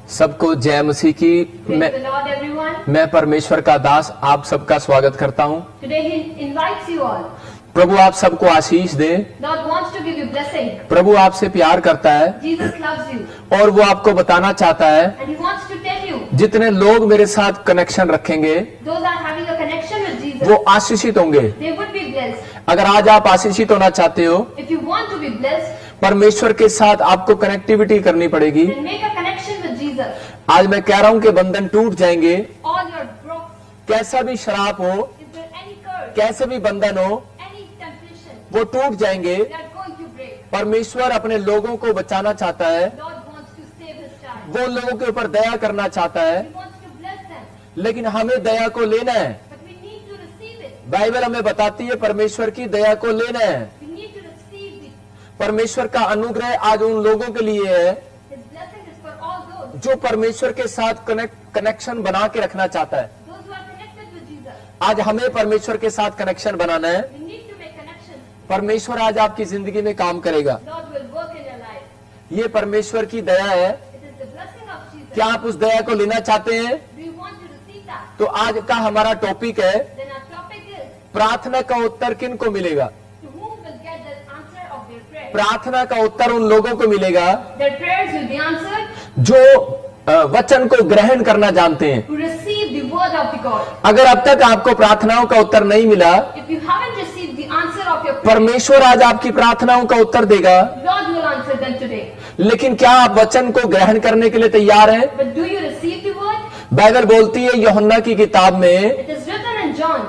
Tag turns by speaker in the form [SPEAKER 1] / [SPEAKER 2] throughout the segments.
[SPEAKER 1] सबको जय मसीह की।
[SPEAKER 2] Praise the Lord, everyone.
[SPEAKER 1] मैं परमेश्वर का दास आप सबका स्वागत करता हूं।
[SPEAKER 2] Today He invites you all.
[SPEAKER 1] प्रभु आप सबको आशीष दे।
[SPEAKER 2] Lord wants to give you blessing.
[SPEAKER 1] प्रभु आपसे प्यार करता है
[SPEAKER 2] Jesus loves you,
[SPEAKER 1] और वो आपको बताना चाहता है,
[SPEAKER 2] and He wants to tell you,
[SPEAKER 1] जितने लोग मेरे साथ कनेक्शन रखेंगे
[SPEAKER 2] those are having a connection with Jesus,
[SPEAKER 1] वो आशीषित होंगे।
[SPEAKER 2] they would be blessed.
[SPEAKER 1] अगर आज आप आशीषित होना चाहते हो,
[SPEAKER 2] If you want to be blessed,
[SPEAKER 1] परमेश्वर के साथ आपको कनेक्टिविटी करनी पड़ेगी।
[SPEAKER 2] then make a connection with Jesus.
[SPEAKER 1] आज मैं कह रहा हूं कि बंधन टूट जाएंगे।
[SPEAKER 2] All your broke,
[SPEAKER 1] कैसा भी शराब हो,
[SPEAKER 2] is there any curse,
[SPEAKER 1] कैसे भी बंधन हो,
[SPEAKER 2] any temptation,
[SPEAKER 1] वो टूट जाएंगे।
[SPEAKER 2] they are going to break.
[SPEAKER 1] परमेश्वर अपने लोगों को बचाना चाहता है,
[SPEAKER 2] Lord wants to save His child.
[SPEAKER 1] वो लोगों के ऊपर दया करना चाहता है,
[SPEAKER 2] He wants to bless them,
[SPEAKER 1] लेकिन हमें दया को लेना है।
[SPEAKER 2] but we need to receive it.
[SPEAKER 1] Bible हमें बताती है परमेश्वर की दया को लेना है।
[SPEAKER 2] We need to receive it.
[SPEAKER 1] परमेश्वर का अनुग्रह आज उन लोगों के लिए है
[SPEAKER 2] His blessing is for all those
[SPEAKER 1] जो परमेश्वर के साथ कनेक्शन बना के रखना चाहता है।
[SPEAKER 2] who are connected with Jesus.
[SPEAKER 1] आज हमें परमेश्वर के साथ कनेक्शन बनाना है।
[SPEAKER 2] We need to make connection.
[SPEAKER 1] परमेश्वर आज आपकी जिंदगी में काम करेगा।
[SPEAKER 2] Lord will work in your life.
[SPEAKER 1] ये परमेश्वर की दया है।
[SPEAKER 2] It is the blessing of Jesus.
[SPEAKER 1] क्या आप उस दया को लेना चाहते हैं?
[SPEAKER 2] Do you want to receive that?
[SPEAKER 1] तो आज का हमारा टॉपिक है,
[SPEAKER 2] Then our topic is,
[SPEAKER 1] प्रार्थना का उत्तर किन को मिलेगा?
[SPEAKER 2] to whom will get the answer of their prayer.
[SPEAKER 1] प्रार्थना का उत्तर उन लोगों को मिलेगा
[SPEAKER 2] Their prayers will be answered
[SPEAKER 1] जो वचन को ग्रहण करना जानते हैं।
[SPEAKER 2] who receive the word of the God.
[SPEAKER 1] अगर अब तक आपको प्रार्थनाओं का उत्तर नहीं मिला,
[SPEAKER 2] If you haven't received the answer of your prayer,
[SPEAKER 1] परमेश्वर आज आपकी प्रार्थनाओं का उत्तर देगा।
[SPEAKER 2] Lord will answer them today.
[SPEAKER 1] लेकिन क्या आप वचन को ग्रहण करने के लिए तैयार हैं?
[SPEAKER 2] But do you receive the word?
[SPEAKER 1] Bible बोलती है यूहन्ना की किताब में,
[SPEAKER 2] It is written in John,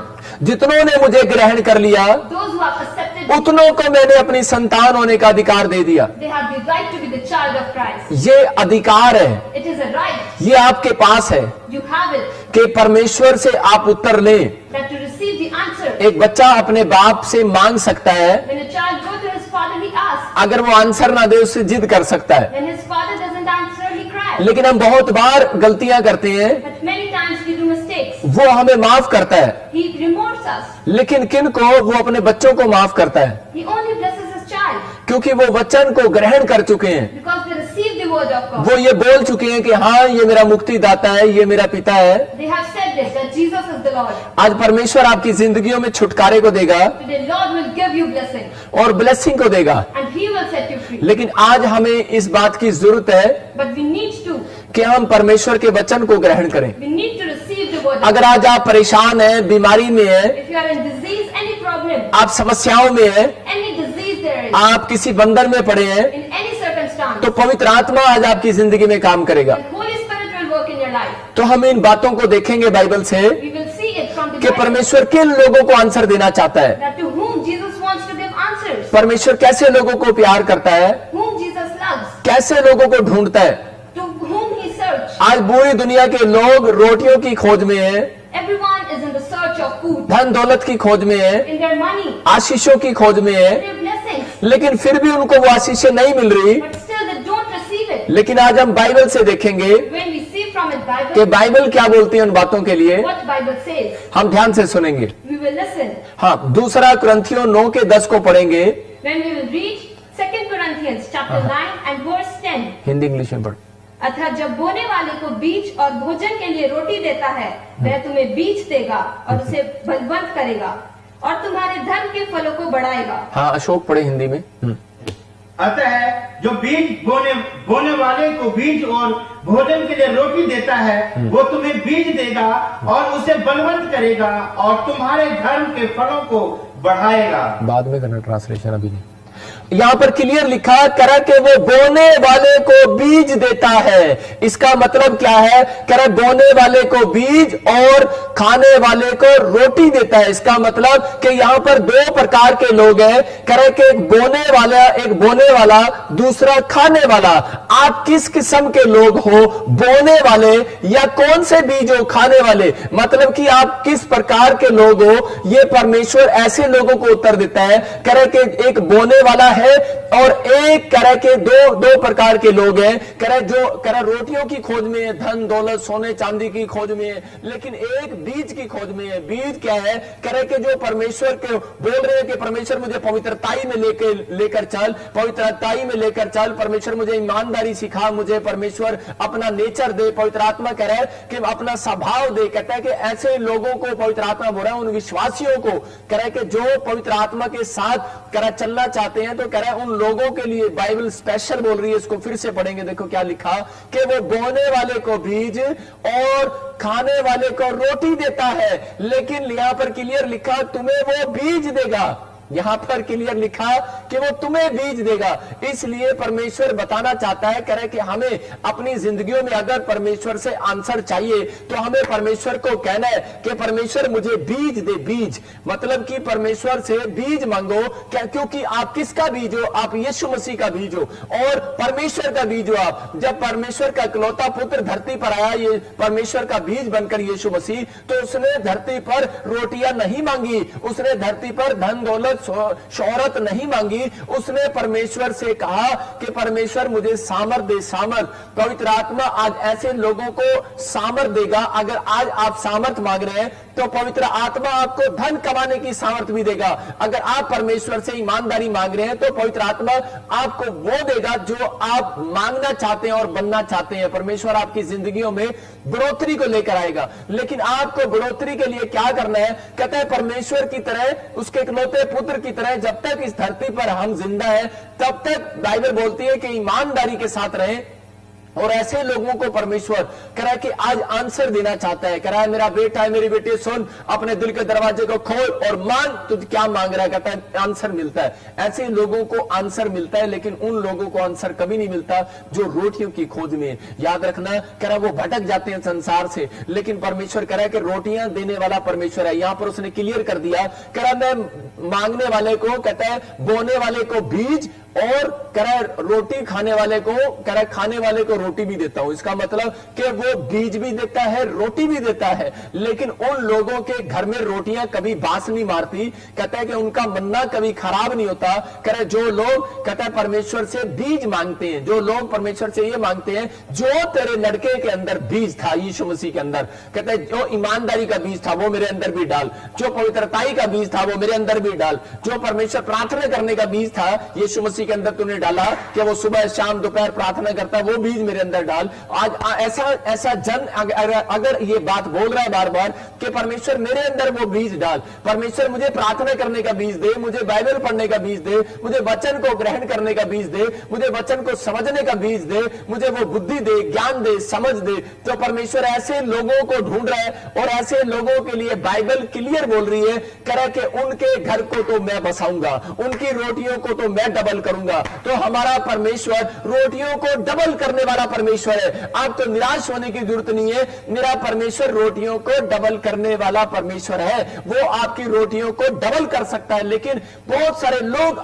[SPEAKER 1] जितनों ने मुझे ग्रहण कर लिया
[SPEAKER 2] those who have accepted,
[SPEAKER 1] उतनों को मैंने अपनी संतान होने का अधिकार दे दिया।
[SPEAKER 2] they have the right to be the child of Christ.
[SPEAKER 1] ये अधिकार है,
[SPEAKER 2] It is a right.
[SPEAKER 1] ये आपके पास है
[SPEAKER 2] You have it.
[SPEAKER 1] कि परमेश्वर से आप उत्तर लें।
[SPEAKER 2] That to receive the answer.
[SPEAKER 1] एक बच्चा अपने बाप से मांग सकता है,
[SPEAKER 2] When a child goes to his father, he asks.
[SPEAKER 1] अगर वो आंसर ना दे उससे जिद कर सकता है।
[SPEAKER 2] When his father doesn't answer, he cries.
[SPEAKER 1] लेकिन हम बहुत बार गलतियां करते हैं,
[SPEAKER 2] But many times we do mistakes.
[SPEAKER 1] वो हमें माफ करता है,
[SPEAKER 2] He removes us.
[SPEAKER 1] लेकिन किन को? वो अपने बच्चों को माफ करता है,
[SPEAKER 2] He only blesses his child
[SPEAKER 1] क्योंकि वो वचन को ग्रहण कर चुके हैं।
[SPEAKER 2] because they receive the word of God.
[SPEAKER 1] वो ये बोल चुके हैं कि हाँ ये मेरा मुक्तिदाता है, ये मेरा पिता है।
[SPEAKER 2] They have said this, that Jesus is the Lord.
[SPEAKER 1] आज परमेश्वर आपकी जिंदगियों में छुटकारे को देगा
[SPEAKER 2] Today Lord will give you blessing
[SPEAKER 1] और ब्लेसिंग को देगा।
[SPEAKER 2] and He will set you free.
[SPEAKER 1] लेकिन आज हमें इस बात की जरूरत है
[SPEAKER 2] But we need to.
[SPEAKER 1] कि हम परमेश्वर के वचन को ग्रहण करें।
[SPEAKER 2] We need to receive the word.
[SPEAKER 1] अगर आज आप परेशान हैं, बीमारी में हैं,
[SPEAKER 2] If you are in disease, any problem,
[SPEAKER 1] आप समस्याओं में हैं,
[SPEAKER 2] any disease there is,
[SPEAKER 1] आप किसी बंधन में पड़े हैं,
[SPEAKER 2] in any circumstance,
[SPEAKER 1] तो पवित्र आत्मा आज आपकी जिंदगी में काम करेगा।
[SPEAKER 2] then Holy Spirit will work in your life.
[SPEAKER 1] तो हम इन बातों को देखेंगे बाइबल से
[SPEAKER 2] We will see it from the
[SPEAKER 1] कि
[SPEAKER 2] Bible,
[SPEAKER 1] परमेश्वर किन लोगों को आंसर देना चाहता है,
[SPEAKER 2] that to whom Jesus wants to give answers,
[SPEAKER 1] परमेश्वर कैसे लोगों को प्यार करता है,
[SPEAKER 2] whom Jesus loves,
[SPEAKER 1] कैसे लोगों को ढूंढता है।
[SPEAKER 2] to whom He searches.
[SPEAKER 1] आज पूरी दुनिया के लोग रोटियों की खोज में हैं,
[SPEAKER 2] Everyone is in the search of food,
[SPEAKER 1] धन दौलत की खोज में है,
[SPEAKER 2] in their money,
[SPEAKER 1] आशीषों की खोज में है,
[SPEAKER 2] their blessings,
[SPEAKER 1] लेकिन फिर भी उनको वो आशीषें नहीं मिल रही।
[SPEAKER 2] but still they don't receive it.
[SPEAKER 1] लेकिन आज हम बाइबल से देखेंगे
[SPEAKER 2] When we see from it
[SPEAKER 1] कि
[SPEAKER 2] Bible,
[SPEAKER 1] बाइबल क्या बोलती है उन बातों के लिए।
[SPEAKER 2] what Bible says,
[SPEAKER 1] हम ध्यान से सुनेंगे।
[SPEAKER 2] we will listen.
[SPEAKER 1] हाँ, दूसरा कुरिन्थियों 9:10 को पढ़ेंगे।
[SPEAKER 2] When we will read 2 Corinthians chapter 9 and verse 10.
[SPEAKER 1] Hindi English में पढ़।
[SPEAKER 2] अतः जब बोने वाले को बीज और भोजन के लिए रोटी देता है, वह तुम्हें बीज देगा और उसे बलवंत करेगा और तुम्हारे धर्म के फलों को बढ़ाएगा।
[SPEAKER 1] हाँ, अशोक पढ़े हिंदी में।
[SPEAKER 3] अतः जो बीज बोने वाले को बीज और भोजन के लिए रोटी देता है, वो तुम्हें बीज देगा और उसे बलवंत करेगा और तुम्हारे धर्म के फलों को बढ़ाएगा।
[SPEAKER 1] बाद में करना ट्रांसलेशन, अभी नहीं। यहाँ पर क्लियर लिखा करा कि वो बोने वाले को बीज देता है। इसका मतलब क्या है? कह रहा बोने वाले को बीज और खाने वाले को रोटी देता है। इसका मतलब कि यहाँ पर दो प्रकार के लोग हैं। कह रहे कि एक बोने वाला दूसरा खाने वाला। आप किस किस्म के लोग हो, बोने वाले या कौन से बीज हो, खाने वाले? मतलब कि आप किस प्रकार के लोग हो, ये परमेश्वर ऐसे लोगों को उत्तर देता है। कह रहे कि एक बोने वाला है। और एक कह रहे के दो प्रकार के लोग हैं, कह रहे जो कह रहे रोटियों की खोज में है, धन दौलत सोने चांदी की खोज में है, लेकिन एक बीज की खोज में है। बीज क्या है? कह रहे कि जो परमेश्वर के बोल रहे हैं कि परमेश्वर मुझे पवित्रताई में लेकर चल, पवित्रताई में लेकर चल, परमेश्वर मुझे ईमानदारी सिखा, मुझे परमेश्वर अपना नेचर दे। पवित्र आत्मा कह रहा है कि अपना स्वभाव दे। कहता है कि ऐसे लोगों को पवित्र आत्मा बोल रहा है, उन विश्वासियों को कह रहा है कि जो पवित्र आत्मा के साथ कह रहा चलना चाहते हैं, तो कह रहा है उन लोगों के लिए बाइबल स्पेशल बोल रही है। इसको फिर से पढ़ेंगे, देखो क्या लिखा कि वो बोने वाले को बीज और खाने वाले को रोटी देता है। लेकिन यहां पर क्लियर लिखा तुम्हें वो बीज देगा। यहां पर क्लियर लिखा कि वो तुम्हें बीज देगा। इसलिए परमेश्वर बताना चाहता है, कह रहे कि हमें अपनी जिंदगियों में अगर परमेश्वर से आंसर चाहिए तो हमें परमेश्वर को कहना है कि परमेश्वर मुझे बीज दे। बीज मतलब कि परमेश्वर से बीज मांगो। क्या? क्योंकि आप किसका बीज हो? आप यीशु मसीह का बीज हो और परमेश्वर का बीज हो आप। जब परमेश्वर का इकलौता पुत्र धरती पर आया, ये परमेश्वर का बीज बनकर यीशु मसीह, तो उसने धरती पर रोटियां नहीं मांगी, उसने धरती पर धन दौलत शोहरत नहीं मांगी। उसने परमेश्वर से कहा कि परमेश्वर मुझे सामर्थ दे। सामर्थ, पवित्र आत्मा आज ऐसे लोगों को सामर्थ देगा। अगर आज आप सामर्थ मांग रहे हैं तो पवित्र आत्मा आपको धन कमाने की सामर्थ भी देगा। अगर आप परमेश्वर से ईमानदारी मांग रहे हैं तो पवित्र आत्मा आपको वो देगा जो आप मांगना चाहते हैं और बनना चाहते हैं। परमेश्वर आपकी जिंदगियों में बढ़ोतरी को लेकर आएगा। लेकिन आपको बढ़ोतरी के लिए क्या करना है? कहता है परमेश्वर की तरह, उसके इकलौते पुत्र की तरह जब तक इस धरती पर हम जिंदा हैं तब तक बाइबल बोलती है कि ईमानदारी के साथ रहें। और ऐसे लोगों को परमेश्वर कह रहा है कि आज आंसर देना चाहता है। कह रहा है मेरा बेटा है, मेरी बेटी, सुन, अपने दिल के दरवाजे को खोल और मांग, तुझे क्या मांग रहा है? कहता है आंसर मिलता है। ऐसे लोगों को आंसर मिलता है, लेकिन उन लोगों को आंसर कभी नहीं मिलता जो रोटियों की खोज में। याद रखना, कह रहा है वो भटक जाते हैं संसार से, लेकिन परमेश्वर कह रहा है कि रोटियां देने वाला परमेश्वर है। यहां पर उसने क्लियर कर दिया, कह रहा मैं मांगने वाले को, कहता है बोने वाले को बीज और कह रहा है रोटी खाने वाले को, कह रहा है खाने वाले को रोटी भी देता हूं। इसका मतलब कि वो बीज भी देता है, रोटी भी देता है। लेकिन उन लोगों के घर में रोटियां कभी बास नहीं मारती। कहता है कि उनका मन्ना कभी खराब नहीं होता। कह रहा है जो लोग, कहता है परमेश्वर से बीज मांगते हैं, जो लोग परमेश्वर से ये मांगते हैं जो तेरे लड़के के अंदर बीज था यीशु मसीह के अंदर, कहता है जो ईमानदारी का बीज था वो मेरे अंदर भी डाल, जो पवित्रताई का बीज था वो मेरे अंदर भी डाल, जो परमेश्वर प्रार्थना करने का बीज था यीशु मसीह के अंदर तूने डाला कि वो सुबह शाम दोपहर प्रार्थना करता है, वो बीज मेरे अंदर डाल। आज ऐसा जन अगर ये बात बोल रहा है बार बार कि परमेश्वर मेरे अंदर वो बीज डाल, परमेश्वर मुझे प्रार्थना करने का बीज दे, मुझे बाइबल पढ़ने का बीज दे, मुझे वचन को ग्रहण करने का बीज दे, मुझे वचन को समझने का बीज दे, मुझे वो बुद्धि दे, ज्ञान दे, समझ दे, तो परमेश्वर ऐसे लोगों को ढूंढ रहा है। और ऐसे लोगों के लिए बाइबल क्लियर बोल रही है, कह रहा है कि उनके घर को तो मैं बसाऊंगा, उनकी रोटियों को तो मैं डबल करूंगा। तो हमारा परमेश्वर रोटियों को डबल करने वाला परमेश्वर है। आपको तो निराश होने की जरूरत नहीं है, मेरा परमेश्वर रोटियों को डबल करने वाला परमेश्वर है। वो आपकी रोटियों को डबल कर सकता है। लेकिन बहुत सारे लोग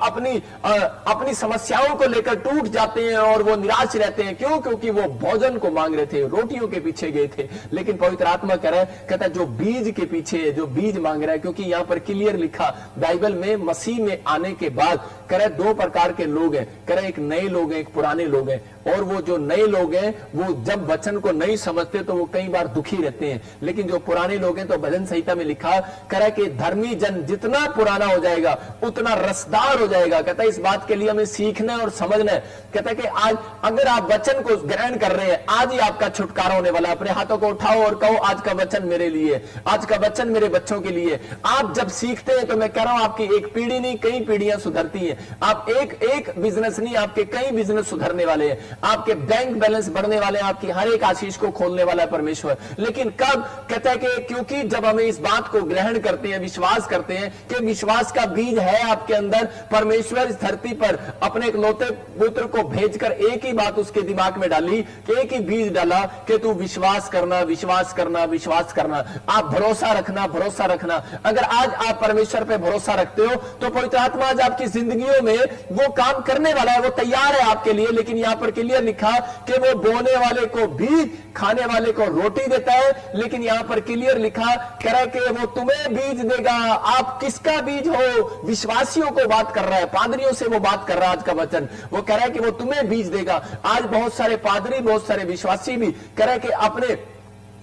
[SPEAKER 1] अपनी समस्याओं को लेकर टूट जाते हैं और वो निराश रहते हैं। क्यों? क्योंकि वो भोजन को मांग रहे थे, रोटियों के पीछे गए थे। लेकिन पवित्र आत्मा कह रहा है, कहता है जो बीज के पीछे, जो बीज मांग रहा है, क्योंकि यहां पर क्लियर लिखा बाइबल में मसीह में आने के बाद कह रहा है दो प्रकार के लोग हैं। कह रहा है एक नए लोग हैं, एक पुराने लोग हैं। और वो जो नए लोग हैं वो जब वचन को नहीं समझते तो वो कई बार दुखी रहते हैं। लेकिन जो पुराने लोग हैं, तो भजन संहिता में लिखा कह रहा है कि धर्मी जन जितना पुराना हो जाएगा उतना रसदार हो जाएगा। कहता है इस बात के लिए हमें सीखना और समझना है। कहता है कि आज अगर आप वचन को ग्रहण कर रहे हैं, आज ही आपका छुटकारा होने वाला है। अपने हाथों को उठाओ और कहो आज का वचन मेरे लिए, आज का वचन मेरे बच्चों के लिए। आप जब सीखते हैं तो मैं कह रहा हूं आपकी एक पीढ़ी नहीं कई पीढ़ियां सुधरती हैं। आप एक बिजनेस नहीं, आपके कई बिजनेस सुधरने वाले हैं, आपके बैंक बैलेंस बढ़ने वाले हैं, आपकी हर एक आशीष को खोलने वाला है परमेश्वर। लेकिन कब? कहता है कि क्योंकि जब हमें इस बात को ग्रहण करते हैं, विश्वास करते हैं कि विश्वास का बीज है आपके अंदर। परमेश्वर इस धरती पर अपने इकलौते पुत्र को भेजकर एक ही बात उसके दिमाग में डाली, एक ही बीज डाला कि तू विश्वास करना, विश्वास करना, विश्वास करना। आप भरोसा रखना, भरोसा रखना। अगर आज आप परमेश्वर पे भरोसा रखते हो तो पवित्र आत्मा आज आपकी जिंदगी जिंदगियों में वो काम करने वाला है, वो तैयार है आपके लिए। लेकिन यहां पर क्लियर लिखा कि वो बोने वाले को बीज, खाने वाले को रोटी देता है। लेकिन यहां पर क्लियर लिखा कह रहा है कि वो तुम्हें बीज देगा। आप किसका बीज हो? विश्वासियों को बात कर रहा है, पादरियों से वो बात कर रहा है। आज का वचन वो कह रहा है कि वो तुम्हें बीज देगा। आज बहुत सारे पादरी, बहुत सारे विश्वासी भी कह रहे हैं कि अपने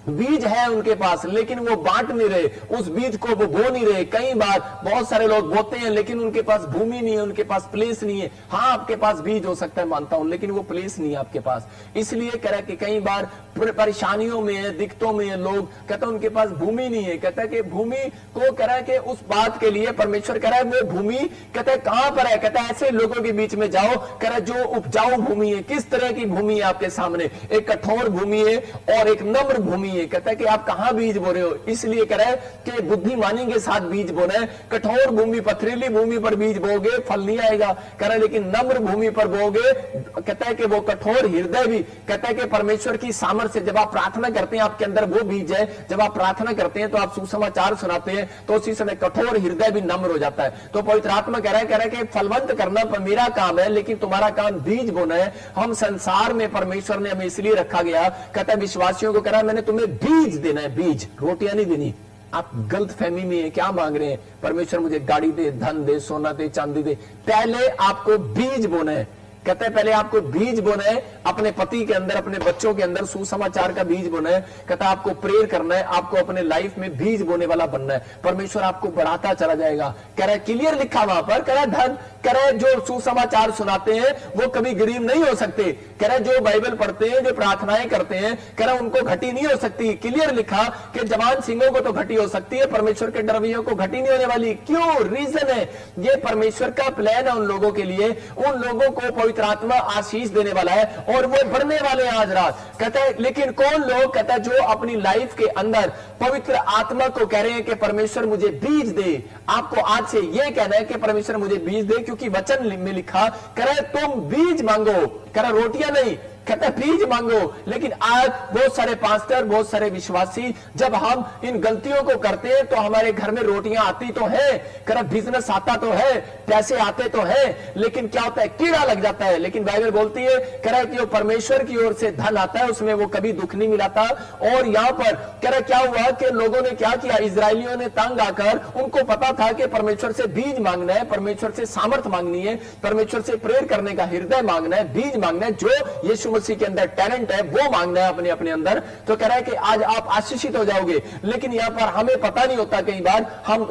[SPEAKER 1] बीज है उनके पास, लेकिन वो बांट नहीं रहे, उस बीज को वो बो नहीं रहे। कई बार बहुत सारे लोग बोते हैं, लेकिन उनके पास भूमि नहीं है, उनके पास प्लेस नहीं है। हाँ, आपके पास बीज हो सकता है, मानता हूं, लेकिन वो प्लेस नहीं है आपके पास। इसलिए कह रहा है कि कई बार परेशानियों में है, दिक्कतों में है, लोग कहते हैं उनके पास भूमि नहीं है। कहता है कि भूमि को कह रहा है कि उस बात के लिए परमेश्वर कह रहा है वो भूमि कहता है कहां पर है? कहता है ऐसे लोगों के बीच में जाओ, कह रहा है जो उपजाऊ भूमि है। किस तरह की भूमि है आपके सामने? एक कठोर भूमि है और एक नम्र भूमि है। कहता है कि आप कहां बीज बो रहे हो? इसलिए कह रहा है कि बुद्धिमानी के साथ बीज बोना है। कठोर भूमि, पथरीली भूमि पर बीज बोगे, फल नहीं आएगा। कह रहा है लेकिन नम्र भूमि पर बोगे, कहता है कि वो कठोर हृदय भी, कहता है कि परमेश्वर की सामर्थ्य से जब आप प्रार्थना करते हैं, आपके अंदर वो बीज है। जब आप प्रार्थना करते हैं तो आप सुसमाचार सुनाते हैं, तो उसी समय कठोर हृदय भी नम्र हो जाता है। तो पवित्र आत्मा कह रहा है कि फलवंत करना मेरा काम है, लेकिन तुम्हारा काम बीज बोना है। हम संसार में परमेश्वर ने हमें इसलिए रखा गया, कहता है विश्वासियों को कह रहा है मैंने तुम्हें बीज देना है, बीज, रोटियां नहीं देनी। आप गलत फहमी में है, क्या मांग रहे हैं? परमेश्वर मुझे गाड़ी दे, धन दे, सोना दे, चांदी दे। पहले आपको बीज बोना है। कहते हैं पहले आपको बीज बोना है, अपने पति के अंदर, अपने बच्चों के अंदर सुसमाचार का बीज बोना है। कहता है आपको प्रेयर करना है, आपको अपने लाइफ में बीज बोने वाला बनना है। परमेश्वर आपको बढ़ाता चला जाएगा। कह रहा है क्लियर लिखा वहां पर, कह रहा है धन, कह रहा है जो सुसमाचार सुनाते हैं वो कभी गरीब नहीं हो सकते। कह रहा है जो बाइबल पढ़ते हैं, जो प्रार्थनाएं करते हैं, कह रहा है उनको घटी नहीं हो सकती। क्लियर लिखा कि जवान सिंहों को तो घटी हो सकती है, परमेश्वर के डरवियों को घटी नहीं होने वाली। क्यों? रीजन है ये परमेश्वर का प्लान है उन लोगों के लिए। उन लोगों को पवित्र आत्मा आशीष देने वाला है और वो बढ़ने वाले हैं आज रात। कहता है लेकिन कौन लोग? कहता है जो अपनी लाइफ के अंदर पवित्र आत्मा को कह रहे हैं कि परमेश्वर मुझे बीज दे। आपको आज से ये कहना है कि परमेश्वर मुझे बीज दे, क्योंकि वचन में लिखा कह रहा है तुम बीज मांगो, कह रहा रोटियां नहीं, कहता है बीज मांगो। लेकिन आज बहुत सारे पास्टर, बहुत सारे विश्वासी, जब हम इन गलतियों को करते हैं तो हमारे घर में रोटियां आती तो है, कह रहा बिजनेस आता तो है, पैसे आते तो है, लेकिन क्या होता है? कीड़ा लग जाता है। लेकिन बाइबल बोलती है, कह रहा है कि जो परमेश्वर की ओर से धन आता है उसमें वो कभी दुख नहीं मिलाता। और यहां पर कह रहा क्या हुआ कि लोगों ने क्या किया? इजरायलियों ने तंग आकर, उनको पता था कि परमेश्वर से बीज मांगना है, परमेश्वर से सामर्थ मांगनी है, परमेश्वर से प्रेयर करने का हृदय मांगना है, बीज मांगना है, जो यीशु मसीह के अंदर टैलेंट है वो मांगना है अपने अपने अंदर। तो कह रहा है कि आज आप आशीषित हो जाओगे। लेकिन यहां पर हमें पता नहीं होता, कई बार हम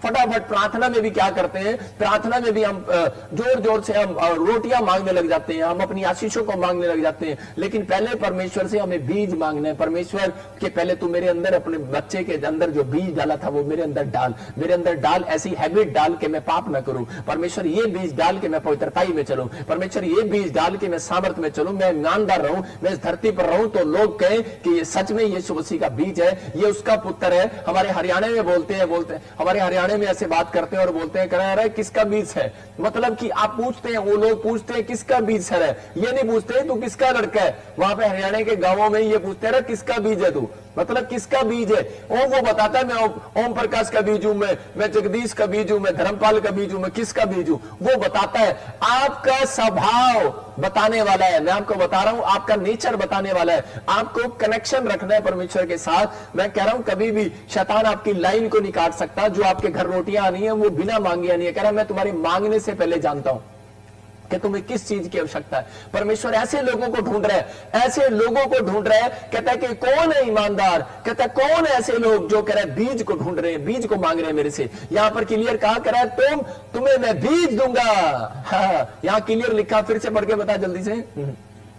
[SPEAKER 1] फटाफट प्रार्थना में भी क्या करते हैं, प्रार्थना में भी हम जोर जोर से हम रोटियां मांगने लग जाते हैं, हम अपनी आशीषों को मांगने लग जाते हैं। लेकिन पहले परमेश्वर से हमें बीज मांगना है। परमेश्वर के पहले तू मेरे अंदर, अपने बच्चे के अंदर जो बीज डाला था वो मेरे अंदर डाल, मेरे अंदर डाल, ऐसी हैबिट डाल के मैं पाप ना करूं। परमेश्वर ये बीज डाल के मैं पवित्रताई में चलूं। परमेश्वर ये बीज डाल के मैं सामर्थ में चलूं, मैं ईमानदार रहूं, मैं इस धरती पर रहूं, तो लोग कहें कि ये सच में यीशु मसीह का बीज है, ये उसका पुत्र है। हमारे हरियाणा में बोलते हैं हमारे हरियाणा में ऐसे बात करते हैं और बोलते हैं, कह रहे किसका बीज है? मतलब कि आप पूछते हैं, वो लोग पूछते हैं किसका बीज है, ये नहीं पूछते तू किसका लड़का है। वहां पे हरियाणा के गांवों में ये पूछते हैं किसका बीज है तू, मतलब किसका बीज है। वो बताता है मैं ओम प्रकाश का बीज हूं, मैं जगदीश का बीज हूं, मैं धर्मपाल का बीज हूं, मैं किसका बीज हूं, वो बताता है। आपका स्वभाव बताने वाला है, मैं आपको बता रहा हूं, आपका नेचर बताने वाला है। आपको कनेक्शन रखना है परमेश्वर के साथ। मैं कह रहा हूं कभी भी शैतान आपकी लाइन को नहीं काट सकता। जो आपके घर रोटियां आनी है वो बिना मांगे आनी है। कह रहा मैं तुम्हारे मांगने से पहले जानता हूं कि तुम्हें किस चीज की आवश्यकता है। परमेश्वर ऐसे लोगों को ढूंढ रहा है, ऐसे लोगों को ढूंढ रहा है। कहता है कि कौन है ईमानदार, कहता है कौन है ऐसे लोग जो कह रहे हैं बीज को ढूंढ रहे हैं, बीज को मांग रहे हैं मेरे से। यहां पर क्लियर कहा कह रहा है तुम्हें मैं बीज दूंगा। हाँ, यहां क्लियर लिखा, फिर से पढ़ के बता जल्दी से।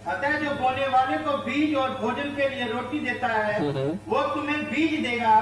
[SPEAKER 3] अतः जो बोने वाले को बीज और भोजन के लिए रोटी देता है वो तुम्हें बीज देगा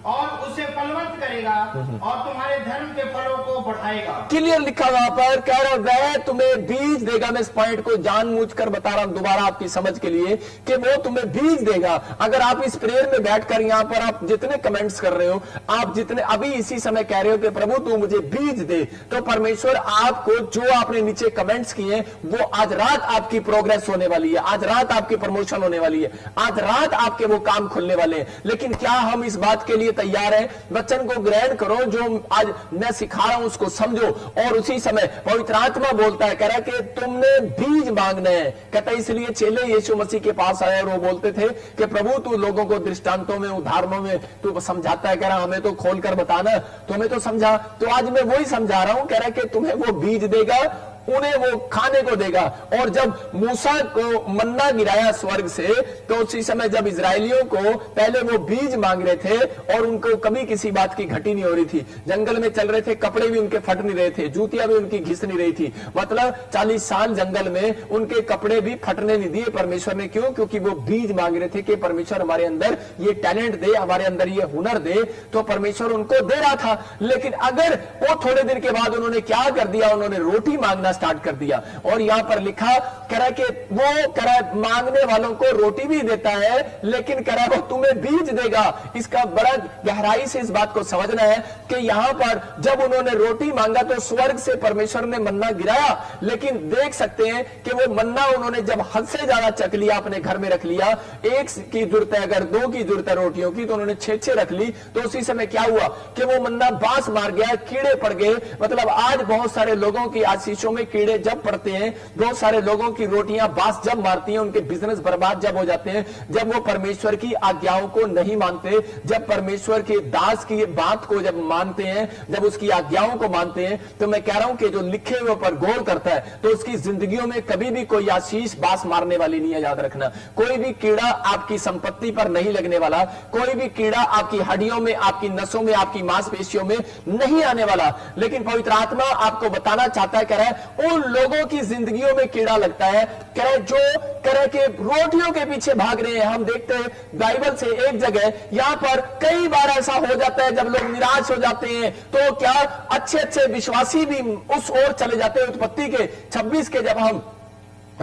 [SPEAKER 3] और उसे फलवंत करेगा और तुम्हारे धर्म के फलों को बढ़ाएगा।
[SPEAKER 1] क्लियर लिखा वहां पर, कह रहा वह तुम्हें बीज देगा। मैं इस पॉइंट को जानबूझकर बता रहा हूं दोबारा आपकी समझ के लिए कि वो तुम्हें बीज देगा। अगर आप इस प्रेयर में बैठकर यहां पर आप जितने कमेंट्स कर रहे हो, आप जितने अभी इसी समय कह रहे हो कि प्रभु तू मुझे बीज दे, तो परमेश्वर आपको जो आपने नीचे कमेंट्स किए वो आज रात आपकी प्रोग्रेस होने वाली है, आज रात आपकी प्रमोशन होने वाली है, आज रात आपके वो काम खुलने वाले हैं। लेकिन क्या हम इस बात के लिए तैयार हैं? वचन को ग्रहण करो, जो आज मैं सिखा रहा हूं उसको समझो। और उसी समय पवित्र आत्मा बोलता है, कह रहा है कि तुमने बीज मांगना है। कहता है इसलिए चेले यीशु मसीह के पास आए और वो बोलते थे कि प्रभु तू लोगों को दृष्टांतों में, उदाहरणों में तू समझाता है, कह रहा हमें तो खोलकर बताना, तुम्हें तो समझा। तो आज मैं वही समझा रहा हूं, कह रहा है कि तुम्हें वो बीज देगा, उन्हें वो खाने को देगा। और जब मूसा को मन्ना गिराया स्वर्ग से, तो उसी समय जब इजरायलियों को पहले वो बीज मांग रहे थे और उनको कभी किसी बात की घटी नहीं हो रही थी, जंगल में चल रहे थे, कपड़े भी उनके फट नहीं रहे थे, जूतियां भी उनकी घिस नहीं रही थी, मतलब 40 साल जंगल में उनके कपड़े भी फटने नहीं दिए परमेश्वर ने। क्यों? क्योंकि वो बीज मांग रहे थे कि परमेश्वर हमारे अंदर ये टैलेंट दे, हमारे अंदर ये हुनर दे, तो परमेश्वर उनको दे रहा था। लेकिन अगर वो थोड़े दिन के बाद उन्होंने क्या कर दिया, उन्होंने रोटी मांगना स्टार्ट कर दिया। और यहां पर लिखा कह रहा कि वो कह रहा मांगने वालों को रोटी भी देता है, लेकिन कह रहा वो तुम्हें बीज देगा। इसका बड़ा गहराई से इस बात को समझना है कि यहां पर जब उन्होंने रोटी मांगा तो स्वर्ग से परमेश्वर ने मन्ना गिराया, लेकिन देख सकते हैं कि वो मन्ना उन्होंने जब हद से ज्यादा चख लिया, अपने घर में रख लिया, एक की जरूरत है, अगर 2 की जरूरत है रोटियों की, तो उन्होंने 6 रख ली। तो उसी समय क्या हुआ कि वो मन्ना बांस मार गया, कीड़े पड़ गए। मतलब आज बहुत सारे लोगों की आशीषों में कीड़े जब पड़ते हैं, बहुत सारे लोगों की रोटियां बांस जब मारती हैं, उनके बिजनेस बर्बाद जब हो जाते हैं, जब वो परमेश्वर की आज्ञाओं को नहीं मानते, जब परमेश्वर के दास की बात को जब मानते हैं, जब उसकी आज्ञाओं को मानते हैं। तो मैं कह रहा हूं कि जो लिखे हुए पर गौर करता है तो उसकी जिंदगियों में कभी भी कोई आशीष बांस मारने वाली नहीं है। याद रखना, कोई भी कीड़ा आपकी संपत्ति पर नहीं लगने वाला, कोई भी कीड़ा आपकी हड्डियों में, आपकी नसों में, आपकी मांसपेशियों में नहीं आने वाला। लेकिन पवित्र आत्मा आपको बताना चाहता है, कह रहा है उन लोगों की जिंदगियों में कीड़ा लगता है, कह रहे जो कह रहे कि रोटियों के पीछे भाग रहे हैं। हम देखते हैं बाइबल से एक जगह, यहां पर कई बार ऐसा हो जाता है जब लोग निराश हो जाते हैं, तो क्या अच्छे विश्वासी भी उस ओर चले जाते हैं। उत्पत्ति के 26 के जब हम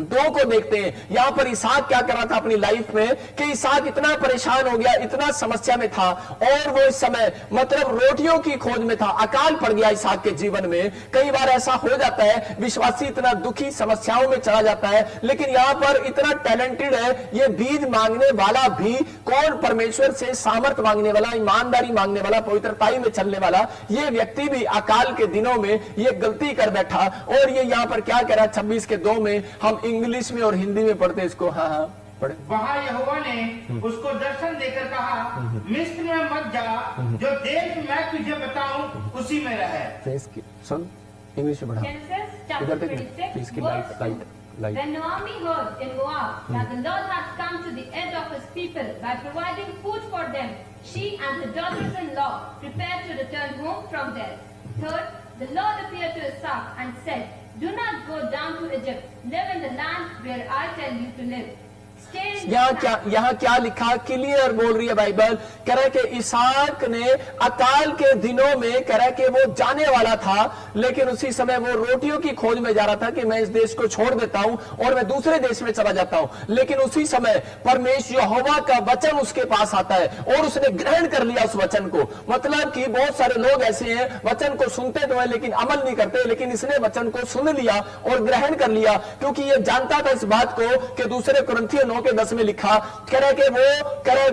[SPEAKER 1] 2 को देखते हैं, यहां पर इसहाक क्या कर रहा था अपनी लाइफ में कि इसहाक इतना परेशान हो गया, इतना समस्या में था, और वो इस समय मतलब रोटियों की खोज में था। अकाल पड़ गया इसहाक के जीवन में। कई बार ऐसा हो जाता है, विश्वासी इतना दुखी समस्याओं में चला जाता है, लेकिन यहां पर इतना टैलेंटेड है ये बीज मांगने वाला भी। कौन? परमेश्वर से सामर्थ मांगने वाला, ईमानदारी मांगने वाला, पवित्रताई में चलने वाला ये व्यक्ति भी अकाल के दिनों में ये गलती कर बैठा। और ये यहां पर क्या कह रहा है 26 के 2 में, हम इंग्लिश में और हिंदी में पढ़ते इसको। हाँ पढ़े।
[SPEAKER 3] वहाँ यहोवा ने उसको दर्शन देकर कहा, मिस्र में मत जा, जो देश मैं तुझे बताऊं उसी में रहे।
[SPEAKER 1] सुन इंग्लिश में पढ़ा।
[SPEAKER 2] Genesis chapter 26, When Naomi heard in Moab that the Lord had come to the edge of his people by providing food for them, she and her daughters-in-law prepared to return home from there. Third, the Lord appeared to Isaac and said, do not go down to Egypt. Live in the land where I tell you to live.
[SPEAKER 1] यहाँ क्या लिखा, clear बोल रही है Bible, कह रहा है कि इसहाक ने अकाल के दिनों में कह रहा है कि वो जाने वाला था, लेकिन उसी समय वो रोटियों की खोज में जा रहा था कि मैं इस देश को छोड़ देता हूं और मैं दूसरे देश में चला जाता हूं। लेकिन उसी समय परमेश्वर यहोवा का वचन उसके पास आता है और उसने ग्रहण कर लिया उस वचन को। मतलब कि बहुत सारे लोग ऐसे हैं, वचन को सुनते तो है लेकिन अमल नहीं करते, लेकिन इसने वचन को सुन लिया और ग्रहण कर लिया, क्योंकि ये जानता था इस बात को कि दूसरे कुरिन्थियों 9 के 10 में लिखा, कह रहे कि वो कह रहे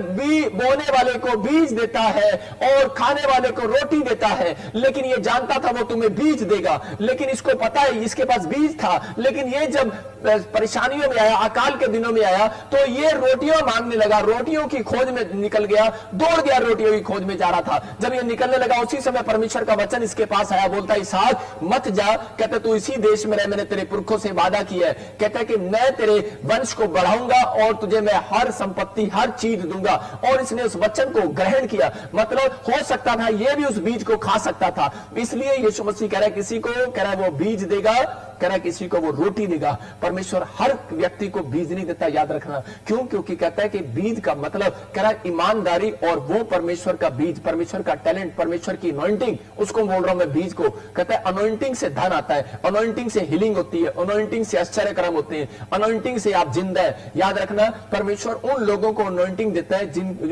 [SPEAKER 1] बोने वाले को बीज देता है और खाने वाले को रोटी देता है। लेकिन ये जानता था वो तुम्हें बीज देगा, लेकिन इसको पता है इसके पास बीज था, लेकिन ये जब परेशानियों में आया, अकाल के दिनों में आया, तो ये रोटियां मांगने लगा, रोटियों की खोज में निकल गया, दौड़ गया, रोटियों की खोज में जा रहा था। जब ये निकलने लगा उसी समय परमेश्वर का वचन इसके पास आया, बोलता इसहाक मत जा, कहता तू इसी देश में रह, मैंने तेरे पुरखों से वादा किया है, कहता है कि मैं तेरे वंश को बढ़ाऊंगा और तुझे मैं हर संपत्ति हर चीज दूंगा। और इसने उस वचन को ग्रहण किया। मतलब हो सकता था ये भी उस बीज को खा सकता था, इसलिए यीशु मसीह कह रहा है किसी को कह रहा है वो बीज देगा, कह रहा है किसी को वो रोटी देगा। परमेश्वर हर व्यक्ति को बीज नहीं देता, याद रखना। क्यों? क्योंकि कहता है कि बीज का मतलब कह रहा है ईमानदारी, और वो परमेश्वर का बीज, परमेश्वर का टैलेंट, परमेश्वर की अनॉइंटिंग, उसको बोल रहा हूं मैं बीज को। कहता है अनॉइंटिंग से धन आता है, अनॉइंटिंग से हीलिंग होती है, अनॉइंटिंग से आश्चर्य कर्म होते हैं, अनॉइंटिंग से आप जिंदा है। याद रखना परमेश्वर उन लोगों को अनॉइंटिंग देता है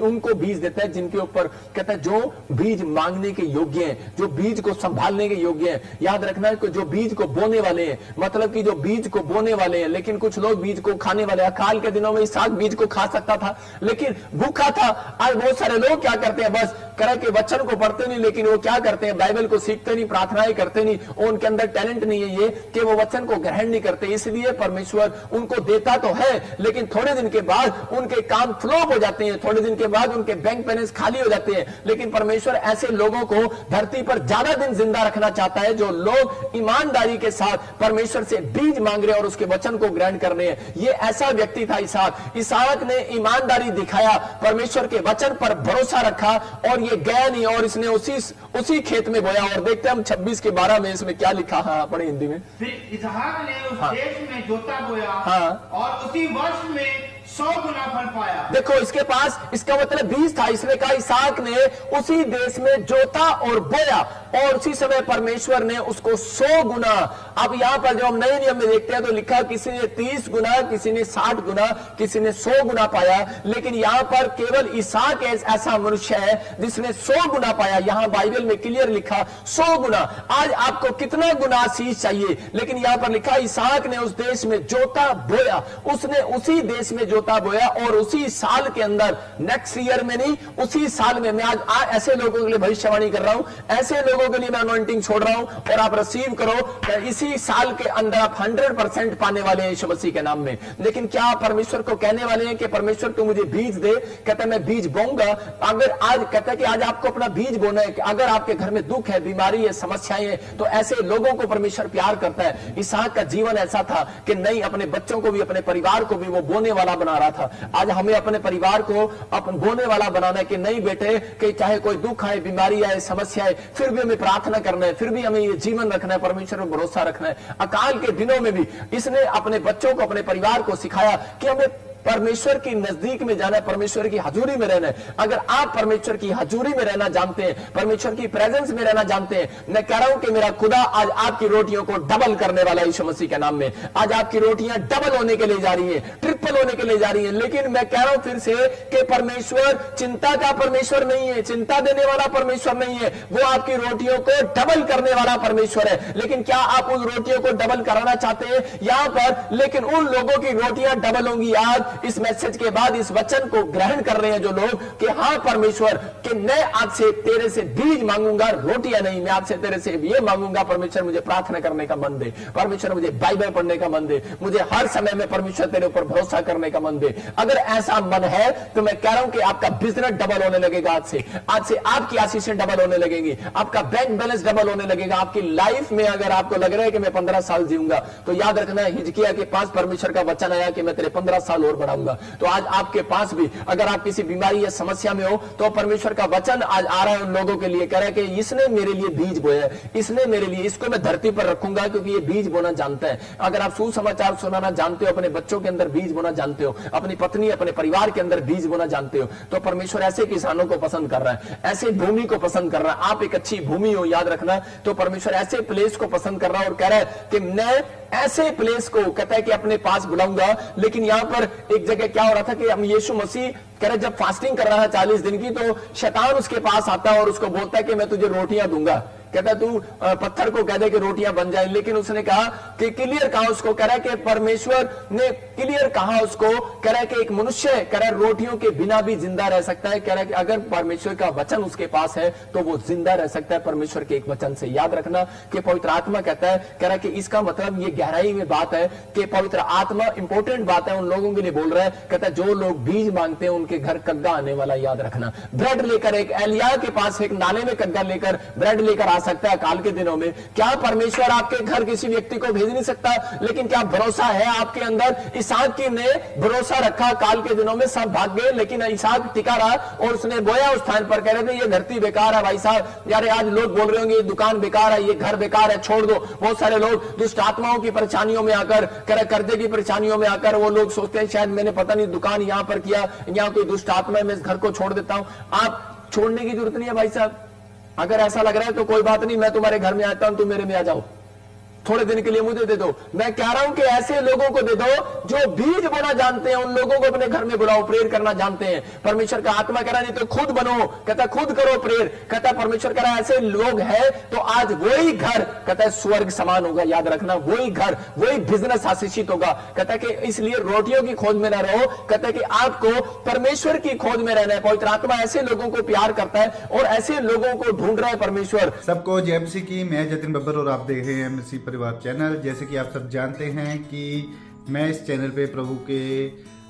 [SPEAKER 1] उनको बीज देता है जिनके ऊपर कहता है जो बीज मांगने के योग्य हैं, जो बीज को संभालने के योग्य हैं। याद रखना जो बीज को बोने वाले हैं, हैं, मतलब कि जो बीज को बोने वाले हैं। लेकिन कुछ लोग बीज को खाने वाले। अकाल के दिनों में इसहाक बीज को खा सकता था लेकिन भूखा था। आज बहुत सारे लोग क्या करते हैं, बस कह के वचन को पढ़ते नहीं, लेकिन वो क्या करते हैं, बाइबल को सीखते नहीं, प्रार्थनाएं करते नहीं, उनके अंदर टैलेंट नहीं है ये कि वो वचन को ग्रहण नहीं करते। इसलिए परमेश्वर उनको देता तो है लेकिन थोड़े दिन के बाद उनके काम फ्लॉप हो जाते हैं, थोड़े दिन के बाद उनके बैंक बैलेंस खाली हो जाते हैं। लेकिन परमेश्वर ऐसे लोगों को धरती पर ज्यादा दिन जिंदा रखना चाहता है जो लोग ईमानदारी के साथ परमेश्वर से बीज मांग रहे और उसके वचन को ग्रहण कर रहे हैं। ये ऐसा व्यक्ति था इसहाक ने ईमानदारी दिखाया, परमेश्वर के वचन पर भरोसा रखा और ये गया नहीं और इसने उसी खेत में बोया। और देखते हैं हम 26 के 12 में इसमें क्या लिखा है, पढ़े हिंदी में।
[SPEAKER 3] फिर इसहाक ने उस देश में जोता बोया और उसी वर्ष में 100 गुना फल पाया।
[SPEAKER 1] देखो इसके पास इसका मतलब बीज था। इसने कहा इसहाक ने उसी देश में जोता और बोया और उसी समय परमेश्वर ने उसको 100 गुना। अब यहां पर जो हम नए नियम में देखते हैं तो लिखा किसी ने 30 गुना, किसी ने 60 गुना, किसी ने 100 गुना पाया। लेकिन यहां पर केवल इसहाक ऐसा मनुष्य है जिसने 100 गुना पाया। यहां बाइबल में क्लियर लिखा 100 गुना। आज आपको कितना गुना आशीष चाहिए, लेकिन यहां पर लिखा इसहाक ने उस देश में जोता बोया। उसने उसी देश में जोता बोया और उसी साल के अंदर, नेक्स्ट ईयर में नहीं, उसी साल में। मैं आज ऐसे लोगों के लिए भविष्यवाणी कर रहा हूं, ऐसे लोगों के लिए मैं अनॉइंटिंग छोड़ रहा हूं और आप रिसीव करो कि इसी साल के अंदर आप 100% पाने वाले हैं यीशु मसीह के नाम में। लेकिन क्या आप परमेश्वर को कहने वाले हैं कि परमेश्वर तू मुझे बीज दे? कहता मैं बीज बोऊंगा। अगर आज कहता है कि आज आपको अपना बीज बोना है, कि अगर आपके घर में दुख है, बीमारी है, समस्याएं हैं, तो ऐसे लोगों को परमेश्वर प्यार करता है। इसहाक का जीवन ऐसा था कि नहीं, अपने बच्चों को भी, अपने परिवार को भी वो बोने वाला बना रहा था। आज हमें अपने परिवार को अपन बोने वाला बनाना है कि नहीं बेटे, कि चाहे कोई दुख आए, बीमारी आए, समस्या आए, फिर भी हमें प्रार्थना करना है, फिर भी हमें ये जीवन रखना है, परमेश्वर पर भरोसा रखना है। अकाल के दिनों में भी इसने अपने बच्चों को, अपने परिवार को सिखाया कि हमें परमेश्वर की नजदीक में जाना है, परमेश्वर की हजूरी में रहना है। अगर आप परमेश्वर की हजूरी में रहना जानते हैं, परमेश्वर की प्रेजेंस में रहना जानते हैं, मैं कह रहा हूं कि मेरा खुदा आज आपकी रोटियों को डबल करने वाला है यीशु मसीह के नाम में। आज आपकी रोटियां डबल होने के लिए जा रही हैं, ट्रिपल होने के लिए जा रही हैं। लेकिन मैं कह रहा हूं फिर से कि परमेश्वर चिंता का परमेश्वर नहीं है, चिंता देने वाला परमेश्वर नहीं है, वो आपकी रोटियों को डबल करने वाला परमेश्वर है। लेकिन क्या आप उन रोटियों को डबल कराना चाहते हैं यहां पर? लेकिन उन लोगों की रोटियां डबल होंगी आज इस मैसेज के बाद, इस वचन को ग्रहण कर रहे हैं जो लोग कि हाँ परमेश्वर कि मैं आपसे तेरे से बीज मांगूंगा, रोटियां नहीं। मैं आपसे तेरे से ये मांगूंगा, परमेश्वर मुझे प्रार्थना करने का मन दे, परमेश्वर मुझे बाइबल पढ़ने का मन दे, मुझे हर समय में परमेश्वर तेरे ऊपर भरोसा करने का मन दे। अगर ऐसा मन है तो मैं कह रहा हूं कि आपका बिजनेस डबल होने लगेगा। आज से आपकी आशीषें डबल होने लगेंगी, आपका बैंक बैलेंस डबल होने लगेगा। आपकी लाइफ में अगर आपको लग रहा है कि मैं 15 साल जीऊंगा, तो याद रखना हिजकिय्याह के पास परमेश्वर का वचन आया कि मैं तेरे 15 साल और बढ़ाऊंगा। तो आज आपके पास भी अगर आप किसी बीमारी या समस्या में हो तो परमेश्वर का वचन आज आ रहा है उन लोगों के लिए, कह रहा है कि इसने मेरे लिए बीज बोया है, इसने मेरे लिए, इसको मैं धरती पर रखूंगा क्योंकि ये बीज बोना जानता है। अगर आप सुसमाचार सुनाना जानते हो, अपने बच्चों के अंदर बीज बोना जानते हो, अपनी पत्नी, अपने परिवार के अंदर बीज बोना जानते हो, तो परमेश्वर ऐसे किसानों को पसंद कर रहा है, ऐसे भूमि को पसंद कर रहा है। आप एक अच्छी भूमि हो, याद रखना। तो परमेश्वर ऐसे प्लेस को पसंद कर रहा है और कह रहा है कि मैं ऐसे प्लेस को, कहता है कि अपने पास बुलाऊंगा। लेकिन यहां पर एक जगह क्या हो रहा था कि हम यीशु मसीह कह रहे जब फास्टिंग कर रहा है 40 दिन की, तो शैतान उसके पास आता है और उसको बोलता है कि मैं तुझे रोटियां दूंगा। कहता तू पत्थर को कह दे कि रोटियां बन जाए। लेकिन उसने कहा कि क्लियर कहा उसको, कह रहा है कि परमेश्वर ने क्लियर कहा उसको, कह रहा है कि एक मनुष्य कह रहा है रोटियों के बिना भी जिंदा रह सकता है। कह रहा है कि अगर परमेश्वर का वचन उसके पास है तो वो जिंदा रह सकता है परमेश्वर के एक वचन से। याद रखना कि पवित्र आत्मा कहता है, कह रहा है कि इसका मतलब ये गहराई में बात है कि पवित्र आत्मा इंपॉर्टेंट बात है उन लोगों के लिए बोल रहा है। कहता है जो लोग बीज मांगते हैं उनके घर कग्गा आने वाला। याद रखना, ब्रेड लेकर, एक एलिया के पास एक नाले में कग्गा लेकर ब्रेड लेकर आ सकता है काल के दिनों में। क्या परमेश्वर आपके घर किसी व्यक्ति को भेज नहीं सकता? लेकिन क्या भरोसा है आपके अंदर? इसहाक की ने भरोसा रखा, काल के दिनों में सब भाग गए, लेकिन इसहाक टिका रहा और उसने बोया उस स्थान पर। कह रहे थे ये धरती बेकार है भाई साहब, यार आज लोग बोल रहे होंगे ये दुकान बेकार है, ये घर बेकार है, छोड़ दो। बहुत सारे लोग दुष्ट आत्माओं की परेशानियों में आकर, कर्जे की परेशानियों में आकर वो लोग सोचते हैं शायद मैंने पता नहीं दुकान यहां पर किया, यहां कोई दुष्ट आत्मा है, मैं इस घर को छोड़ देता हूं। आप छोड़ने की जरूरत नहीं है भाई साहब। अगर ऐसा लग रहा है तो कोई बात नहीं, मैं तुम्हारे घर में आता हूं, तुम मेरे में आ जाओ। थोड़े दिन के लिए मुझे दे दो। मैं कह रहा हूं कि ऐसे लोगों को दे दो जो बीज बोना जानते हैं, उन लोगों को अपने घर में बुलाओ, प्रेयर करना जानते हैं। परमेश्वर का आत्मा कह रहा नहीं तो खुद बनो, कहता खुद करो प्रेयर। कहता परमेश्वर कह रहा ऐसे लोग हैं तो आज वही घर कहता है स्वर्ग समान होगा। याद रखना, वही घर, वही बिजनेस आशीषित होगा। कहता कि इसलिए रोटियों की खोज में न रहो, कहता कि आपको परमेश्वर की खोज में रहना है। पवित्र आत्मा ऐसे लोगों को प्यार करता है और ऐसे लोगों को ढूंढ रहा है परमेश्वर।
[SPEAKER 4] सबको जय मसीह की। मैं जतिन बब्बर और आप देख रहे हैं मसीह परिवार चैनल। जैसे कि आप सब जानते हैं कि मैं इस चैनल पे प्रभु के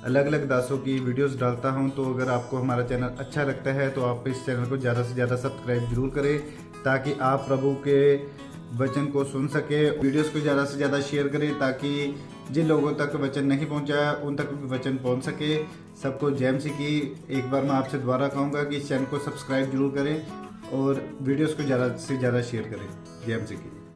[SPEAKER 4] अलग अलग दासों की वीडियोस डालता हूं, तो अगर आपको हमारा चैनल अच्छा लगता है तो आप इस चैनल को ज़्यादा से ज़्यादा सब्सक्राइब जरूर करें, ताकि आप प्रभु के वचन को सुन सके। वीडियोस को ज़्यादा से ज़्यादा शेयर करें ताकि जिन लोगों तक वचन नहीं पहुंचा उन तक भी वचन पहुंच सके। सबको जय मसीह की। एक बार मैं आपसे दोबारा कहूँगा कि इस चैनल को सब्सक्राइब जरूर करें और वीडियोस को ज़्यादा से ज़्यादा शेयर करें। जय मसीह की।